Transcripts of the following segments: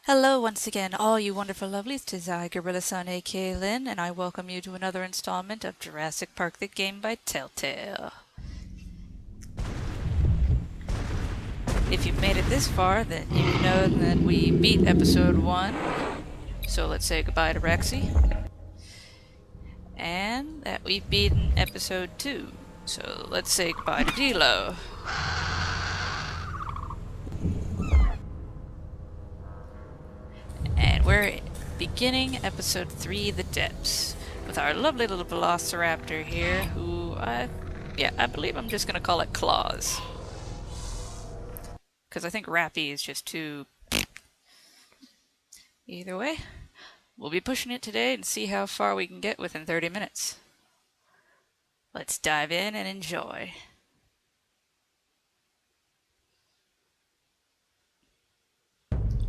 Hello once again, all you wonderful lovelies. 'Tis I, Gorilla-san, aka Lynn, and I welcome you to another installment of Jurassic Park, the game by Telltale. If you've made it this far, then you know that we beat episode 1, so let's say goodbye to Rexy. And that we've beaten episode 2, so let's say goodbye to Dilo. And we're beginning episode 3, The Depths, with our lovely little velociraptor here, who I believe I'm just gonna call it Claws. Because I think Rappy is just too... Either way, we'll be pushing it today and see how far we can get within 30 minutes. Let's dive in and enjoy.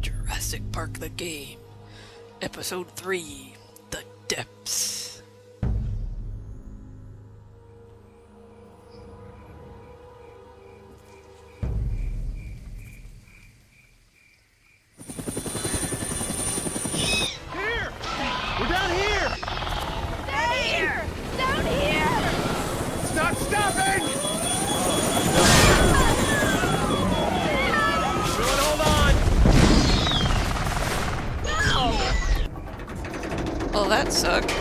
Jurassic Park the game, episode 3, The Depths. Here! We're down here! Down here! Down here! It's not stopping! Everyone hold on! Well, that sucked.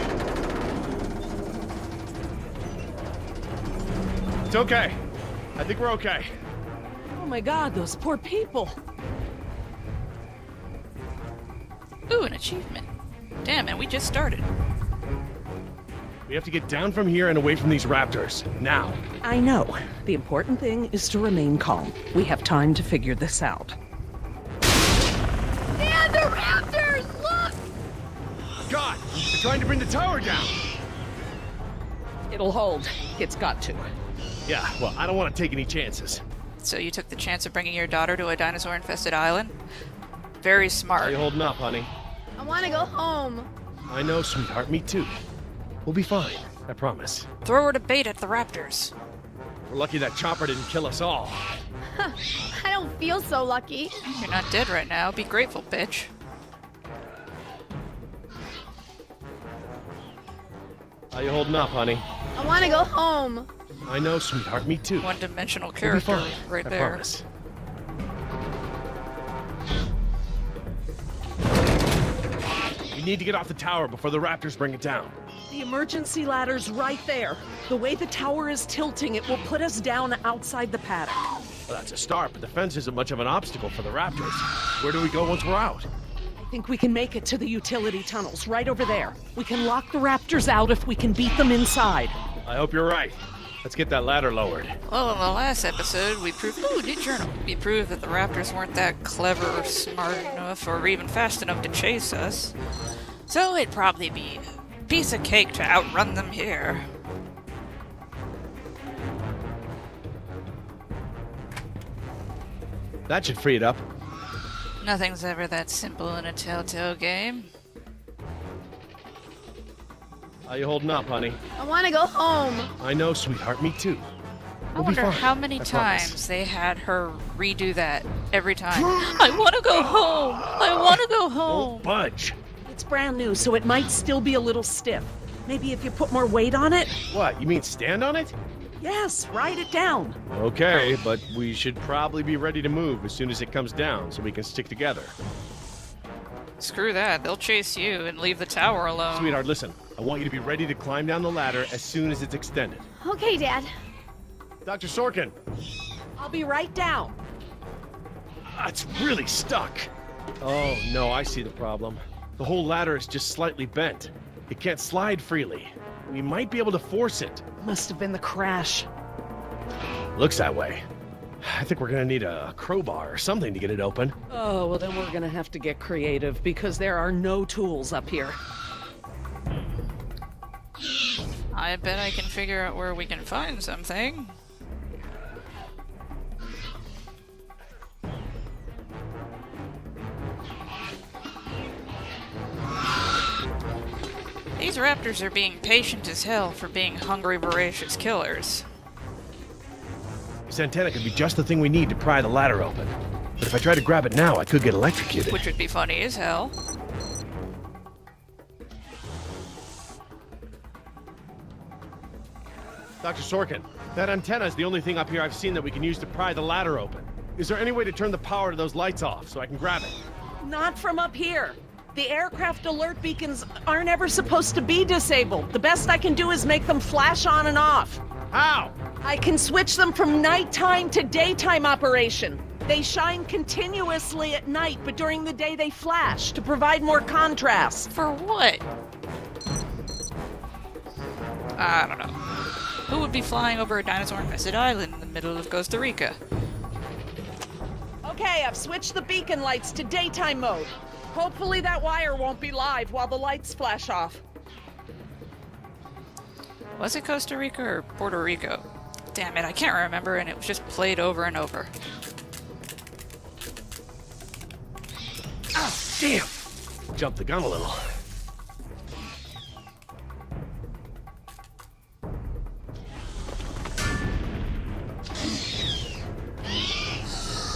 It's okay. I think we're okay. Oh my god, those poor people. Ooh, an achievement. Damn, and we just started. We have to get down from here and away from these raptors. Now. I know. The important thing is to remain calm. We have time to figure this out. Dad, the raptors! Look! God! They're trying to bring the tower down! It'll hold. It's got to. Yeah, well, I don't want to take any chances. So you took the chance of bringing your daughter to a dinosaur-infested island? Very How smart. you holding up, honey? I want to go home. I know, sweetheart. Me too. We'll be fine. I promise. Throw her to bait at the raptors. We're lucky that chopper didn't kill us all. I don't feel so lucky. You're not dead right now. Be grateful, bitch. How you holding up, honey? I want to go home. I know, sweetheart. Me too. One-dimensional We'll be character fine. right I there. promise. We need to get off the tower before the raptors bring it down. The emergency ladder's right there. The way the tower is tilting, it will put us down outside the paddock. Well, that's a start, but the fence isn't much of an obstacle for the raptors. Where do we go once we're out? I think we can make it to the utility tunnels, right over there. We can lock the raptors out if we can beat them inside. I hope you're right. Let's get that ladder lowered. Well, in the last episode, we proved... Ooh, new journal. We proved that the raptors weren't that clever or smart enough or even fast enough to chase us. So it'd probably be a piece of cake to outrun them here. That should free it up. Nothing's ever that simple in a Telltale game. How you holding up, honey? I want to go home. I know, sweetheart. Me too. I We'll be wonder fine. how many I times promise. they had her redo that every time. I want to go home! I want to go home! Don't budge. It's brand new, so it might still be a little stiff. Maybe if you put more weight on it? What, you mean stand on it? Yes, write it down. Okay, but we should probably be ready to move as soon as it comes down so we can stick together. Screw that, they'll chase you and leave the tower alone. Sweetheart, listen. I want you to be ready to climb down the ladder as soon as it's extended. Okay, Dad. Dr. Sorkin! I'll be right down. It's really stuck. Oh, no, I see the problem. The whole ladder is just slightly bent. It can't slide freely. We might be able to force it. Must have been the crash. Looks that way. I think we're gonna need a crowbar or something to get it open. Oh, well then we're gonna have to get creative because there are no tools up here. I bet I can figure out where we can find something. These raptors are being patient as hell for being hungry, voracious killers. This antenna could be just the thing we need to pry the ladder open. But if I try to grab it now, I could get electrocuted. Which would be funny as hell. Dr. Sorkin, that antenna is the only thing up here I've seen that we can use to pry the ladder open. Is there any way to turn the power to those lights off so I can grab it? Not from up here. The aircraft alert beacons aren't ever supposed to be disabled. The best I can do is make them flash on and off. How? I can switch them from nighttime to daytime operation. They shine continuously at night, but during the day they flash to provide more contrast. For what? I don't know. Who would be flying over a dinosaur-infested island in the middle of Costa Rica? Okay, I've switched the beacon lights to daytime mode. Hopefully that wire won't be live while the lights flash off. Was it Costa Rica or Puerto Rico? Damn it, I can't remember, and it was just played over and over. Ah, damn! Jumped the gun a little.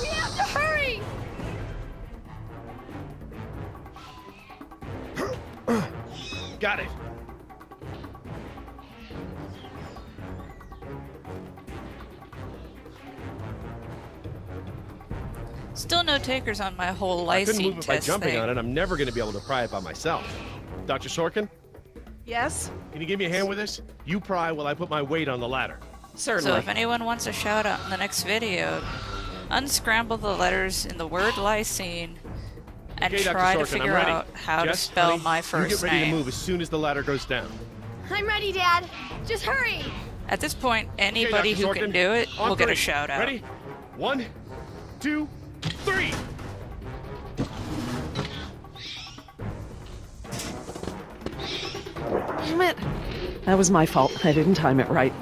We have to hurry! Got it. Still no takers on my whole I couldn't lysine move it by test jumping thing. on it. I'm never going to be able to pry it by myself. Dr. Sorkin, Yes? can you give me a hand with this? You pry while I put my weight on the ladder. Certainly. So if anyone wants a shout out in the next video, unscramble the letters in the word lysine and Okay, Dr. try to Sorkin, I'm figure ready. out how to Jess, spell honey, my first you get ready name. to move as soon as the ladder goes down. I'm ready, Dad. Just hurry! At this point, anybody Okay, who Dr. can Sorkin, do it on will get a three. shout out. Ready? 1, 2, 3! Damn it. That was my fault. I didn't time it right.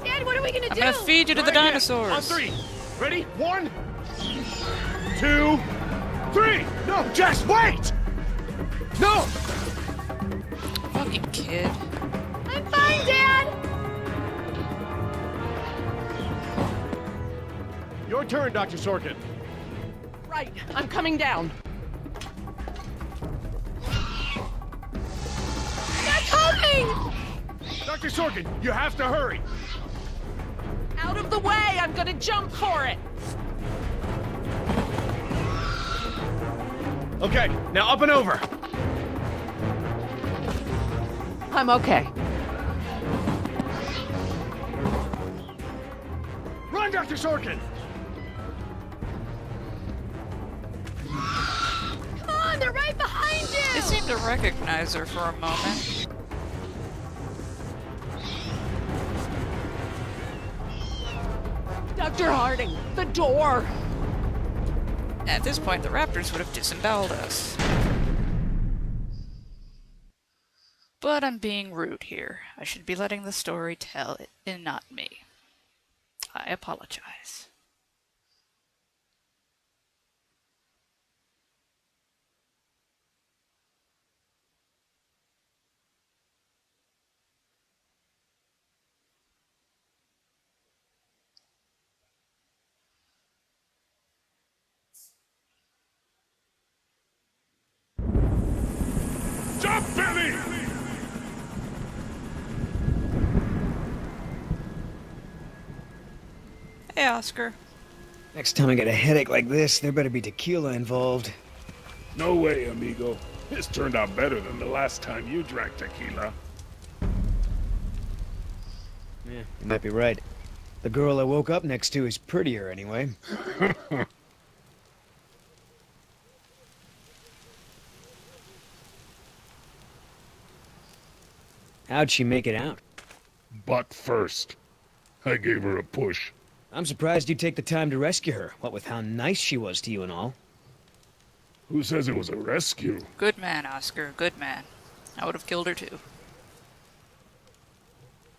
Dad, what are we gonna I'm do? gonna feed you to the Right here. dinosaurs. On 3. Ready? 1, 2, 3! No, Jess, wait! No! Fucking kid. I'm fine, Dad! Your turn, Dr. Sorkin. Right. I'm coming down. They're coming! Dr. Sorkin, you have to hurry. Out of the way! I'm gonna jump for it! Okay, now up and over. I'm okay. Run, Dr. Sorkin! Come on, they're right behind They you! seemed to recognize her for a moment. Dr. Harding, the door! At this point, the raptors would have disemboweled us. But I'm being rude here. I should be letting the story tell it, and not me. I apologize. Jump, Billy! Hey, Oscar. Next time I get a headache like this, there better be tequila involved. No way, amigo. This turned out better than the last time you drank tequila. Yeah, you might be right. The girl I woke up next to is prettier anyway. How'd she make it out? Butt first. I gave her a push. I'm surprised you take the time to rescue her, what with how nice she was to you and all. Who says it was a rescue? Good man, Oscar. Good man. I would have killed her too.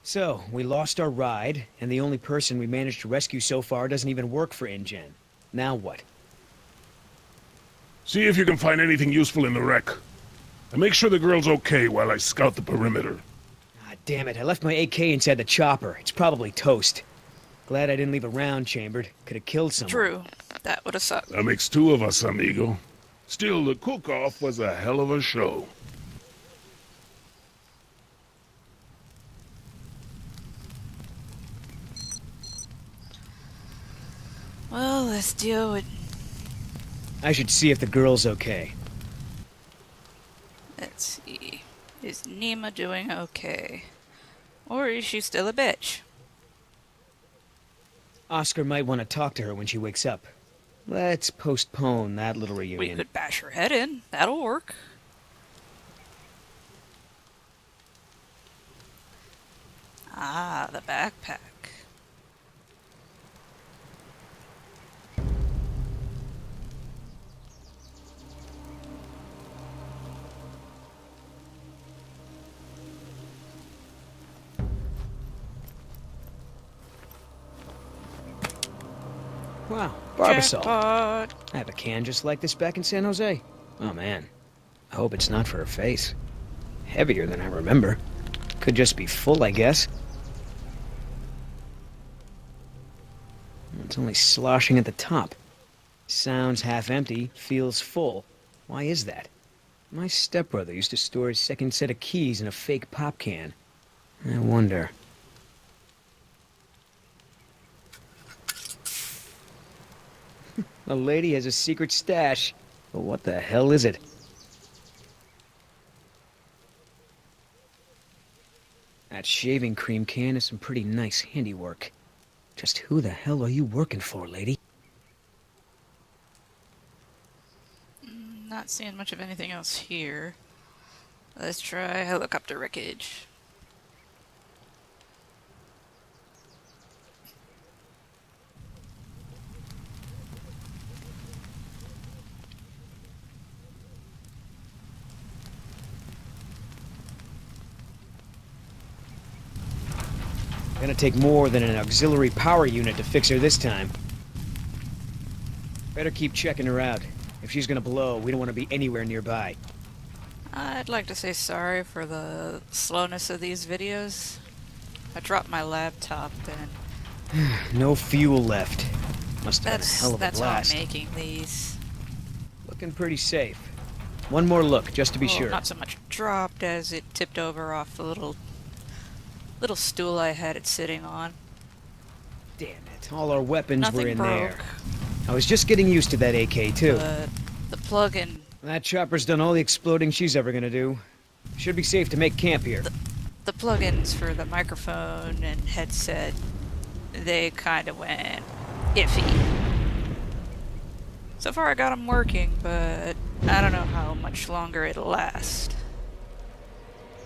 So, we lost our ride, and the only person we managed to rescue so far doesn't even work for InGen. Now what? See if you can find anything useful in the wreck. And make sure the girl's okay while I scout the perimeter. Ah, damn it, I left my AK inside the chopper. It's probably toast. Glad I didn't leave a round chambered. Could have killed someone. True. That would have sucked. That makes two of us, amigo. Still, the cook-off was a hell of a show. Well, let's deal with... I should see if the girl's okay. Let's see. Is Nima doing okay? Or is she still a bitch? Oscar might want to talk to her when she wakes up. Let's postpone that little We reunion. could bash her head in. That'll work. Ah, the backpack. Wow, Barbasol. Jackpot. I have a can just like this back in San Jose. Oh man. I hope it's not for her face. Heavier than I remember. Could just be full, I guess. It's only sloshing at the top. Sounds half empty, feels full. Why is that? My stepbrother used to store his second set of keys in a fake pop can. I wonder. A lady has a secret stash. But what the hell is it? That shaving cream can is some pretty nice handiwork. Just who the hell are you working for, lady? Not seeing much of anything else here. Let's try helicopter wreckage. Gonna take more than an auxiliary power unit to fix her this time. Better keep checking her out. If she's gonna blow, we don't want to be anywhere nearby. I'd like to say sorry for the slowness of these videos. I dropped my laptop and No fuel left. Must have been a that's hell of a how I'm blast. making these. Looking pretty safe. One more look, just to be Well, sure. not so much dropped as it tipped over off the little stool I had it sitting on. Damn it, all our weapons Nothing were in broke. there. I was just getting used to that AK, too. The plug-in, That chopper's done all the exploding she's ever gonna do. Should be safe to make camp here. the plugins for the microphone and headset, they kind of went iffy. So far I got them working, but I don't know how much longer it'll last.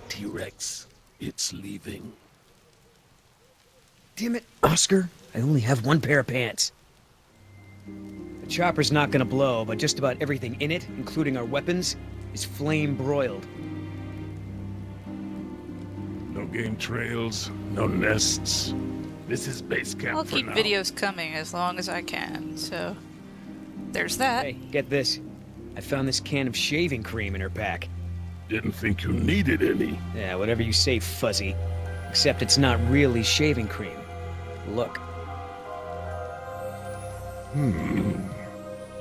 T-Rex, it's leaving. Damn it, Oscar. I only have one pair of pants. The chopper's not gonna blow, but just about everything in it, including our weapons, is flame broiled. No game trails, no nests. This is base camp I'll for keep now. videos coming as long as I can, so there's that. Hey, get this. I found this can of shaving cream in her pack. Didn't think you needed any. Yeah, whatever you say, Fuzzy. Except it's not really shaving cream. Look.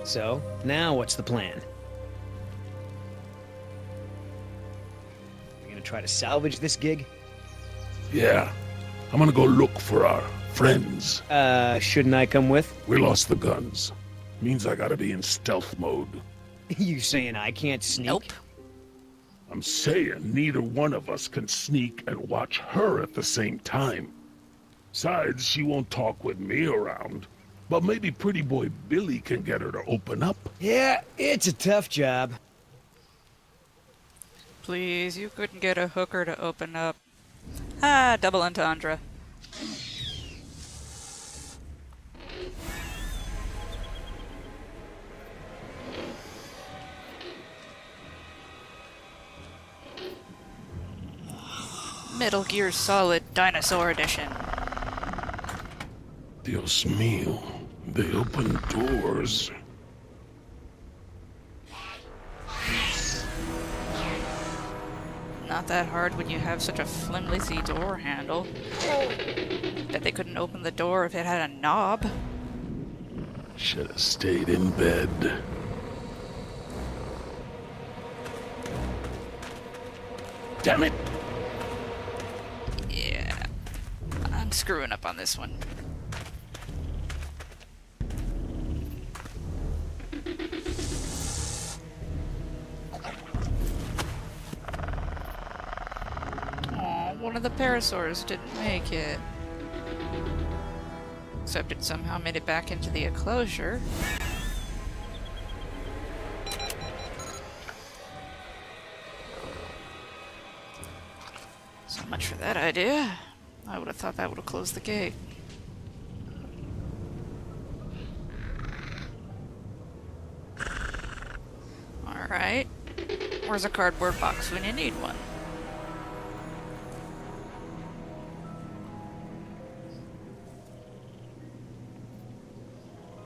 So, now what's the plan? We gonna try to salvage this gig? Yeah, I'm gonna go look for our friends. Shouldn't I come with? We lost the guns. Means I gotta be in stealth mode. You saying I can't sneak? Nope. I'm saying neither one of us can sneak and watch her at the same time. Besides, she won't talk with me around. But maybe pretty boy Billy can get her to open up. Yeah, it's a tough job. Please, you couldn't get a hooker to open up. Ah, double entendre. Metal Gear Solid Dinosaur Edition. Dios mío, they open doors. Not that hard when you have such a flimsy door handle. Bet they couldn't open the door if it had a knob. Should have stayed in bed. Damn it! Yeah. I'm screwing up on this one. Aw, one of the parasaurs didn't make it. Except it somehow made it back into the enclosure. So much for that idea. I would have thought that would have closed the gate. Alright. Where's a cardboard box when you need one?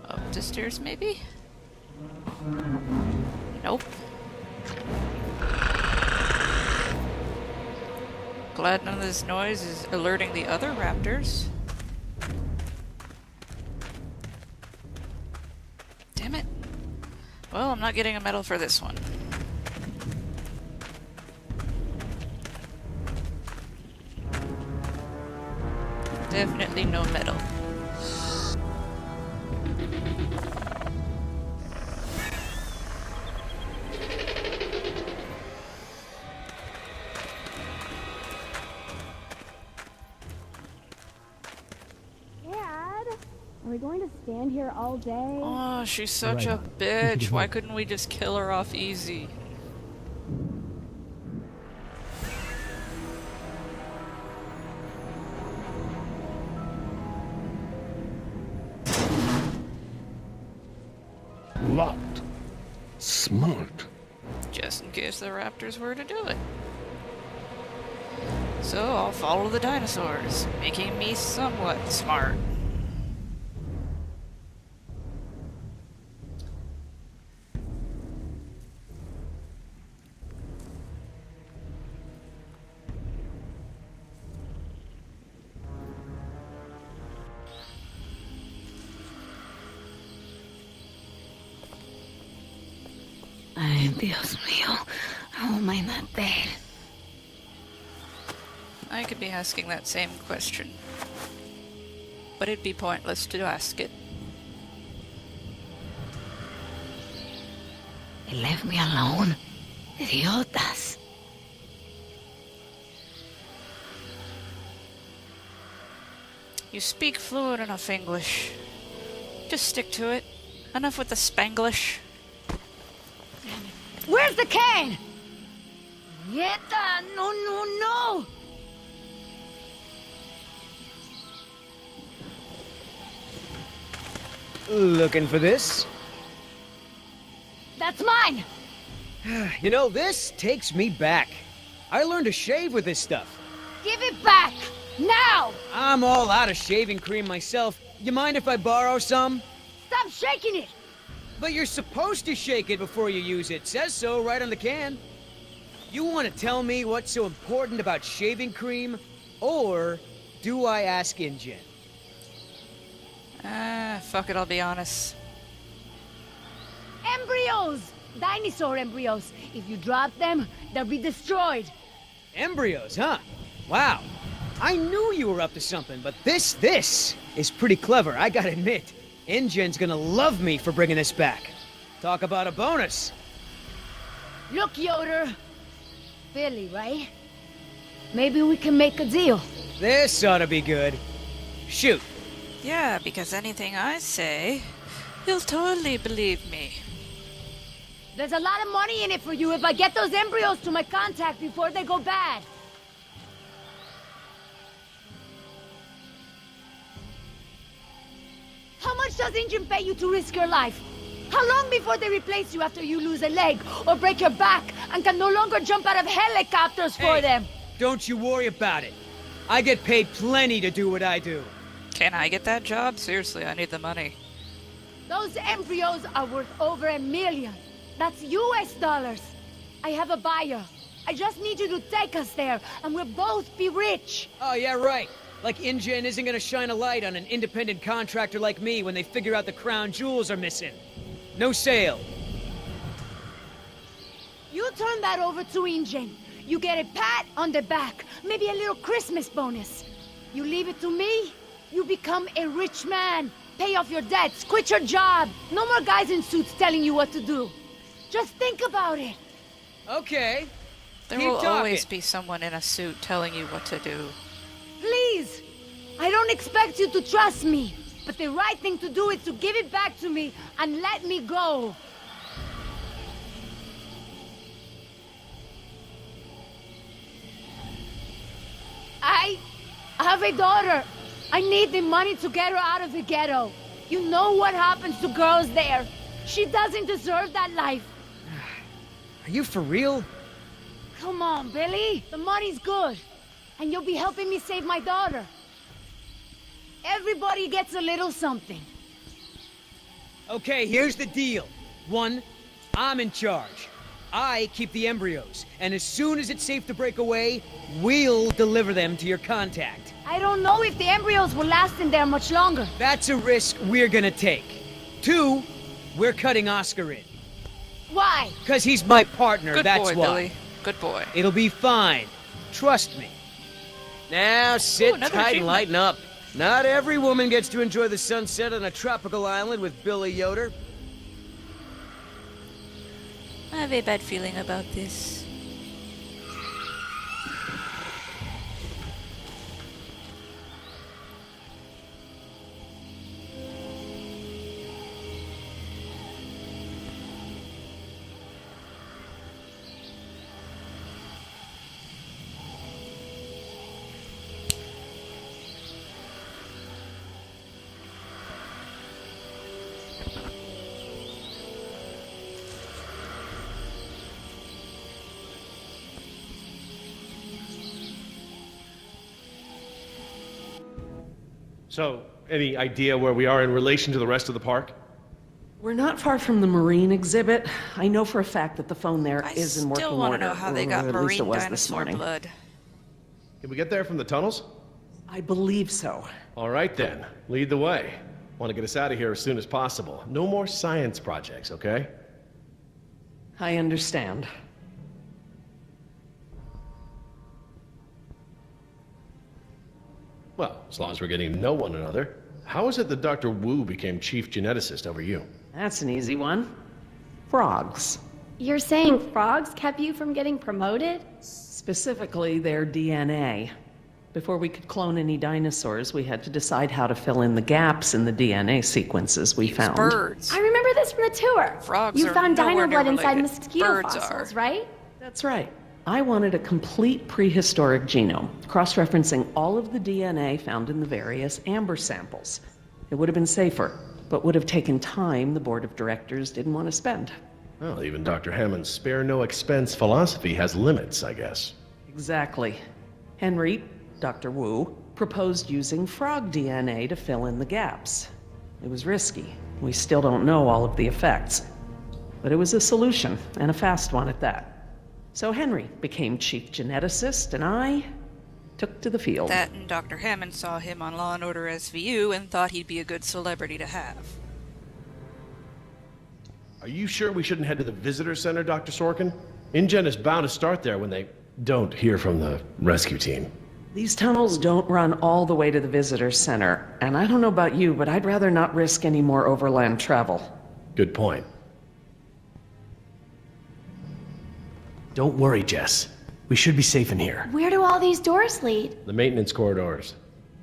Up the stairs, maybe? Nope. Glad none of this noise is alerting the other raptors. Damn it. Well, I'm not getting a medal for this one. Definitely no medal. Are we going to stand here all day? Oh, she's such a bitch. Why couldn't we just kill her off easy? Locked. Smart. Just in case the raptors were to do it. So I'll follow the dinosaurs, making me somewhat smart. Ay, Dios mío. How am I not dead? I could be asking that same question. But it'd be pointless to ask it. They left me alone. Idiotas. You speak fluent enough English. Just stick to it. Enough with the Spanglish. Where's the can? Nieta, no, no, no! Looking for this? That's mine! You know, this takes me back. I learned to shave with this stuff. Give it back! Now! I'm all out of shaving cream myself. You mind if I borrow some? Stop shaking it! But you're supposed to shake it before you use it. Says so right on the can. You want to tell me what's so important about shaving cream? Or do I ask InGen? Fuck it, I'll be honest. Embryos! Dinosaur embryos. If you drop them, they'll be destroyed. Embryos, huh? Wow. I knew you were up to something, but this is pretty clever, I gotta admit. InGen's gonna love me for bringing this back. Talk about a bonus. Look, Yoder. Billy, right? Maybe we can make a deal. This ought to be good. Shoot. Yeah, because anything I say, you'll totally believe me. There's a lot of money in it for you if I get those embryos to my contact before they go bad. How much does InGen pay you to risk your life? How long before they replace you after you lose a leg or break your back and can no longer jump out of helicopters for them? Don't you worry about it. I get paid plenty to do what I do. Can I get that job? Seriously, I need the money. Those embryos are worth over $1 million. That's US dollars. I have a buyer. I just need you to take us there, and we'll both be rich. Oh, yeah, right. Like InGen isn't gonna shine a light on an independent contractor like me when they figure out the crown jewels are missing. No sale. You turn that over to InGen. You get a pat on the back, maybe a little Christmas bonus. You leave it to me, you become a rich man. Pay off your debts, quit your job. No more guys in suits telling you what to do. Just think about it. Okay. There Keep will talking. always be someone in a suit telling you what to do. Please. I don't expect you to trust me, but the right thing to do is to give it back to me and let me go. I have a daughter. I need the money to get her out of the ghetto. You know what happens to girls there. She doesn't deserve that life. Are you for real? Come on, Billy. The money's good. And you'll be helping me save my daughter. Everybody gets a little something. Okay, here's the deal. 1, I'm in charge. I keep the embryos, and as soon as it's safe to break away, we'll deliver them to your contact. I don't know if the embryos will last in there much longer. That's a risk we're gonna take. 2, we're cutting Oscar in. Why? Cause he's my partner, Good that's boy, why. Billy. Good boy. It'll be fine. Trust me. Now sit Ooh, another tight and achievement. lighten up. Not every woman gets to enjoy the sunset on a tropical island with Billy Yoder. I have a bad feeling about this. So, any idea where we are in relation to the rest of the park? We're not far from the marine exhibit. I know for a fact that the phone there I is in working still want order. to know how they got or at least it marine was this dinosaur morning. blood. Can we get there from the tunnels? I believe so. All right then, lead the way. Want to get us out of here as soon as possible. No more science projects, okay? I understand. Well, as long as we're getting to know one another. How is it that Dr. Wu became chief geneticist over you? That's an easy one. Frogs. You're saying frogs kept you from getting promoted? Specifically, their DNA. Before we could clone any dinosaurs, we had to decide how to fill in the gaps in the DNA sequences we Use found. birds. I remember this from the tour. Frogs You are found nowhere dino near blood inside related. mosquito Birds fossils, are. right? That's right. I wanted a complete prehistoric genome, cross-referencing all of the DNA found in the various amber samples. It would have been safer, but would have taken time the board of directors didn't want to spend. Well, even Dr. Hammond's spare no expense philosophy has limits, I guess. Exactly. Henry, Dr. Wu, proposed using frog DNA to fill in the gaps. It was risky. We still don't know all of the effects. But it was a solution, and a fast one at that. So Henry became chief geneticist, and I took to the field. That and Dr. Hammond saw him on Law & Order SVU and thought he'd be a good celebrity to have. Are you sure we shouldn't head to the visitor center, Dr. Sorkin? InGen is bound to start there when they don't hear from the rescue team. These tunnels don't run all the way to the visitor center, and I don't know about you, but I'd rather not risk any more overland travel. Good point. Don't worry, Jess. We should be safe in here. Where do all these doors lead? The maintenance corridors.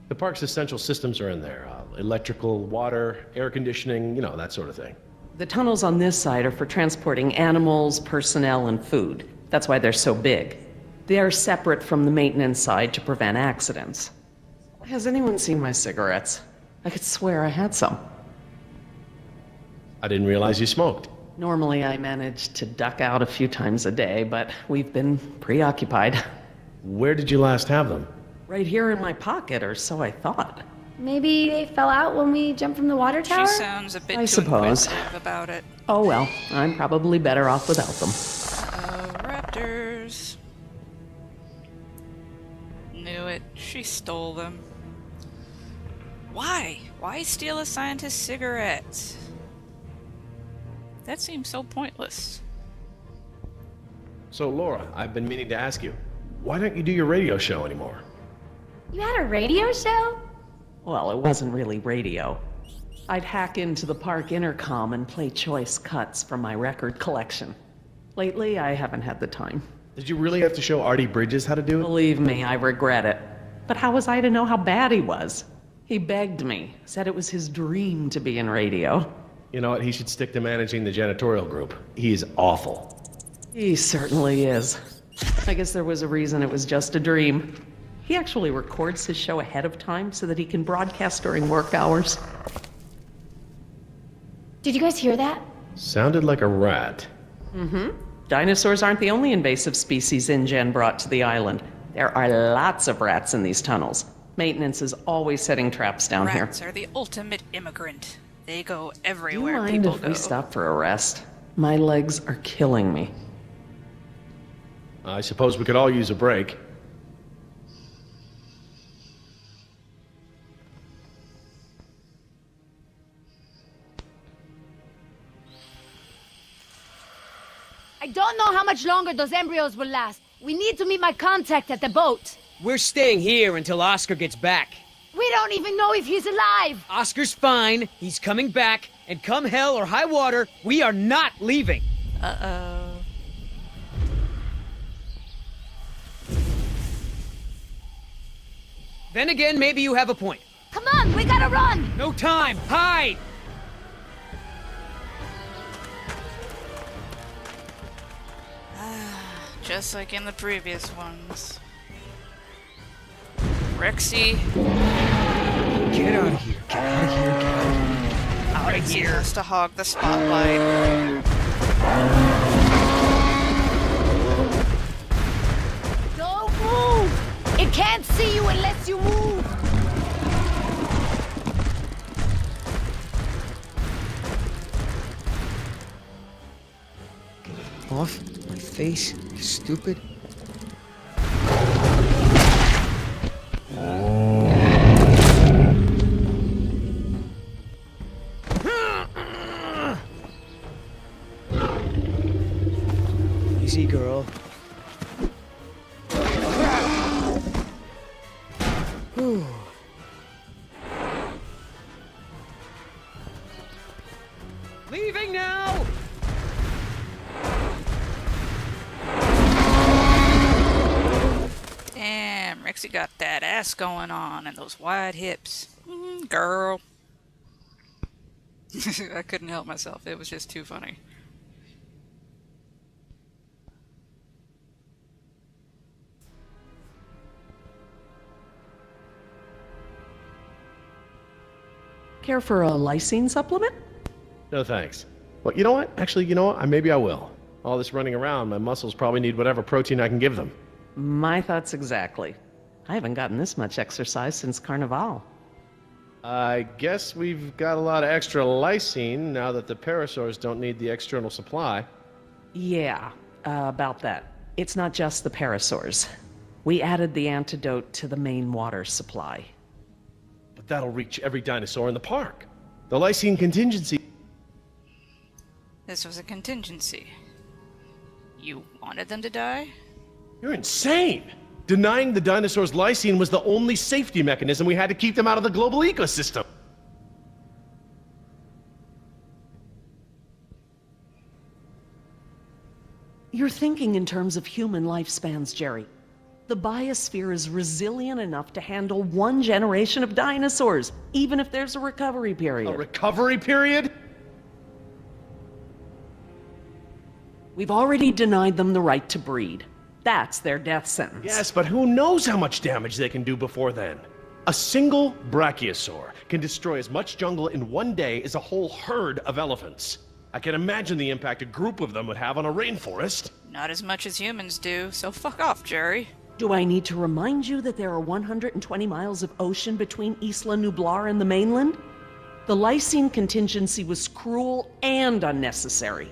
The park's essential systems are in there. Electrical, water, air conditioning, you know, that sort of thing. The tunnels on this side are for transporting animals, personnel, and food. That's why they're so big. They are separate from the maintenance side to prevent accidents. Has anyone seen my cigarettes? I could swear I had some. I didn't realize you smoked. Normally I manage to duck out a few times a day, but we've been preoccupied. Where did you last have them? Right here in my pocket, or so I thought. Maybe they fell out when we jumped from the water tower? She sounds a bit I too suppose. inquisitive about it. Oh well, I'm probably better off without them. Raptors. She stole them. Why? Why steal a scientist's cigarettes? That seems so pointless. So, Laura, I've been meaning to ask you, why don't you do your radio show anymore? You had a radio show? Well, it wasn't really radio. I'd hack into the park intercom and play choice cuts from my record collection. Lately, I haven't had the time. Did you really have to show Artie Bridges how to do it? Believe me, I regret it. But how was I to know how bad he was? He begged me, said it was his dream to be in radio. You know what? He should stick to managing the janitorial group. He's awful. He certainly is. I guess there was a reason it was just a dream. He actually records his show ahead of time so that he can broadcast during work hours. Did you guys hear that? Sounded like a rat. Dinosaurs aren't the only invasive species InGen brought to the island. There are lots of rats in these tunnels. Maintenance is always setting traps down here. Rats are the ultimate immigrant. They go Do you everywhere mind people if go. we stop for a rest? My legs are killing me. I suppose we could all use a break. I don't know how much longer those embryos will last. We need to meet my contact at the boat. We're staying here until Oscar gets back. We don't even know if he's alive. Oscar's fine, he's coming back, and come hell or high water, we are not leaving. Uh-oh. Then again, maybe you have a point. Come on, we gotta run. No time, hide! Just like in the previous ones. Rexy. Get out of here, get out of here, get out of here. Out of Rexy here. has to hog the spotlight. Don't move. It can't see you unless you move. Off my face, you stupid. Easy, girl. Whew. Leaving now! Damn, Rexy got that ass going on and those wide hips. Girl. I couldn't help myself. It was just too funny. Care for a lysine supplement? No thanks. Well, you know what? Actually, you know what? Maybe I will. All this running around, my muscles probably need whatever protein I can give them. My thoughts exactly. I haven't gotten this much exercise since Carnival. I guess we've got a lot of extra lysine now that the parasaurs don't need the external supply. Yeah, about that. It's not just the parasaurs. We added the antidote to the main water supply. But that'll reach every dinosaur in the park. The lysine contingency... This was a contingency. You wanted them to die? You're insane! Denying the dinosaurs lysine was the only safety mechanism we had to keep them out of the global ecosystem. You're thinking in terms of human lifespans, Jerry. The biosphere is resilient enough to handle one generation of dinosaurs, even if there's a recovery period. A recovery period? We've already denied them the right to breed. That's their death sentence. Yes, but who knows how much damage they can do before then? A single brachiosaur can destroy as much jungle in one day as a whole herd of elephants. I can imagine the impact a group of them would have on a rainforest. Not as much as humans do, so fuck off, Jerry. Do I need to remind you that there are 120 miles of ocean between Isla Nublar and the mainland? The lysine contingency was cruel and unnecessary.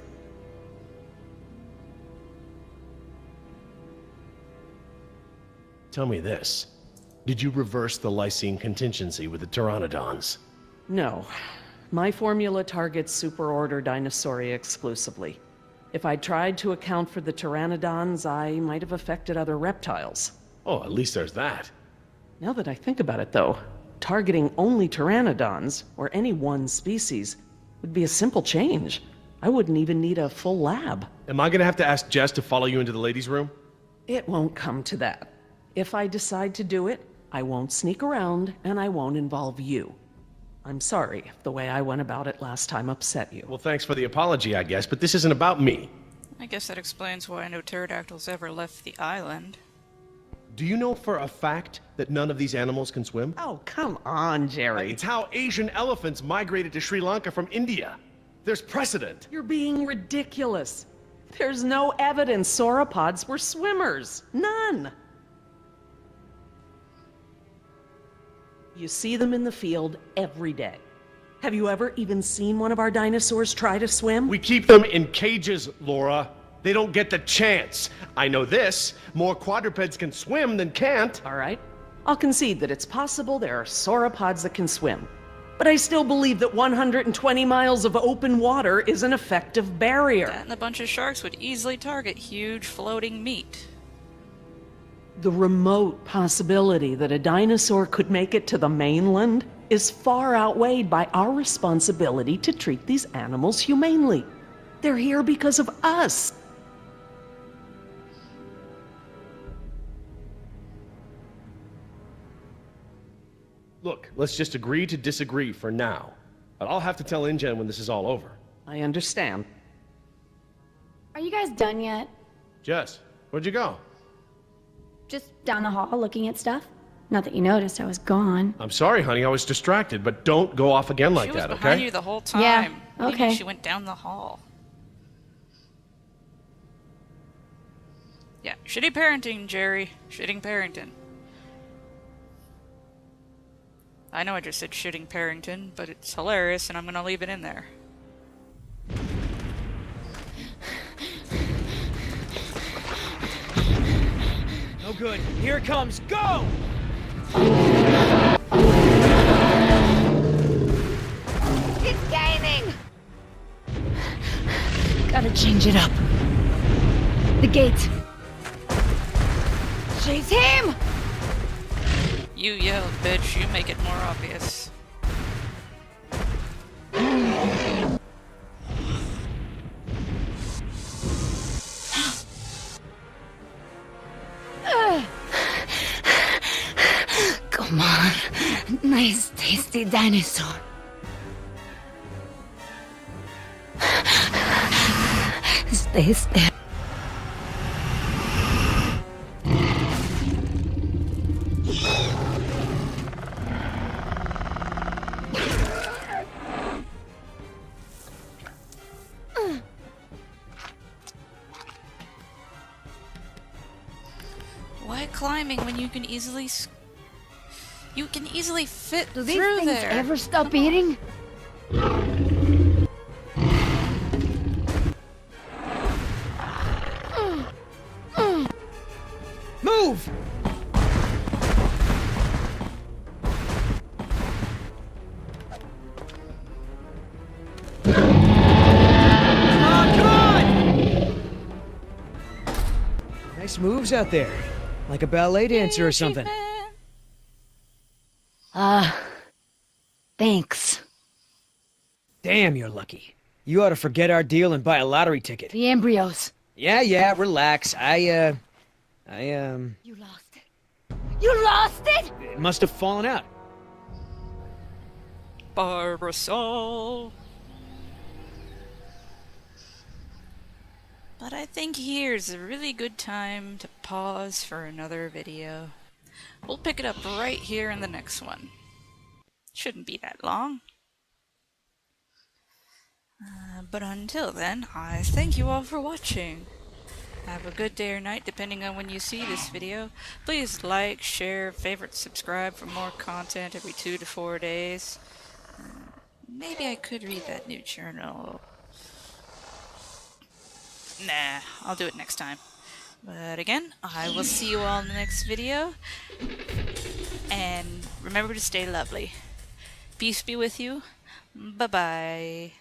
Tell me this. Did you reverse the lysine contingency with the pteranodons? No. My formula targets superorder Dinosauria exclusively. If I'd tried to account for the pteranodons, I might have affected other reptiles. Oh, at least there's that. Now that I think about it, though, targeting only pteranodons, or any one species, would be a simple change. I wouldn't even need a full lab. Am I gonna have to ask Jess to follow you into the ladies' room? It won't come to that. If I decide to do it, I won't sneak around, and I won't involve you. I'm sorry if the way I went about it last time upset you. Well, thanks for the apology, I guess, but this isn't about me. I guess that explains why no pterodactyls ever left the island. Do you know for a fact that none of these animals can swim? Oh, come on, Jerry. It's how Asian elephants migrated to Sri Lanka from India. There's precedent. You're being ridiculous. There's no evidence sauropods were swimmers. None. You see them in the field every day. Have you ever even seen one of our dinosaurs try to swim? We keep them in cages, Laura. They don't get the chance. I know this. More quadrupeds can swim than can't. All right. I'll concede that it's possible there are sauropods that can swim. But I still believe that 120 miles of open water is an effective barrier. That and a bunch of sharks would easily target huge floating meat. The remote possibility that a dinosaur could make it to the mainland is far outweighed by our responsibility to treat these animals humanely. They're here because of us. Look, let's just agree to disagree for now. But I'll have to tell InGen when this is all over. I understand. Are you guys done yet? Jess, where'd you go? Just down the hall looking at stuff? Not that you noticed I was gone. I'm sorry, honey, I was distracted, but don't go off again like She was that, behind okay? you the whole time. Yeah, What do you mean okay. she went down the hall? Yeah, shitty parenting, Jerry. Shitting parenting. I know I just said shitting Parrington, but it's hilarious and I'm gonna leave it in there. No good. Here it comes. Go! It's gaining! Gotta change it up. The gate. Chase him! You yelled, bitch. You make it more obvious. Come on. Nice, tasty dinosaur. Stay still. Why climbing when you can easily fit Do these through things there? ever stop eating? Move! Come on! Nice moves out there. Like a ballet dancer or something. Thanks. Damn, you're lucky. You ought to forget our deal and buy a lottery ticket. The embryos. Yeah, relax. You lost it. You lost it? It must have fallen out. Barbasol. But I think here's a really good time to pause for another video. We'll pick it up right here in the next one. Shouldn't be that long. But until then, I thank you all for watching. Have a good day or night depending on when you see this video. Please like, share, favorite, subscribe for more content every 2 to 4 days. Maybe I could read that new journal. Nah, I'll do it next time. But again, I will see you all in the next video. and remember to stay lovely. Peace be with you. Bye-bye.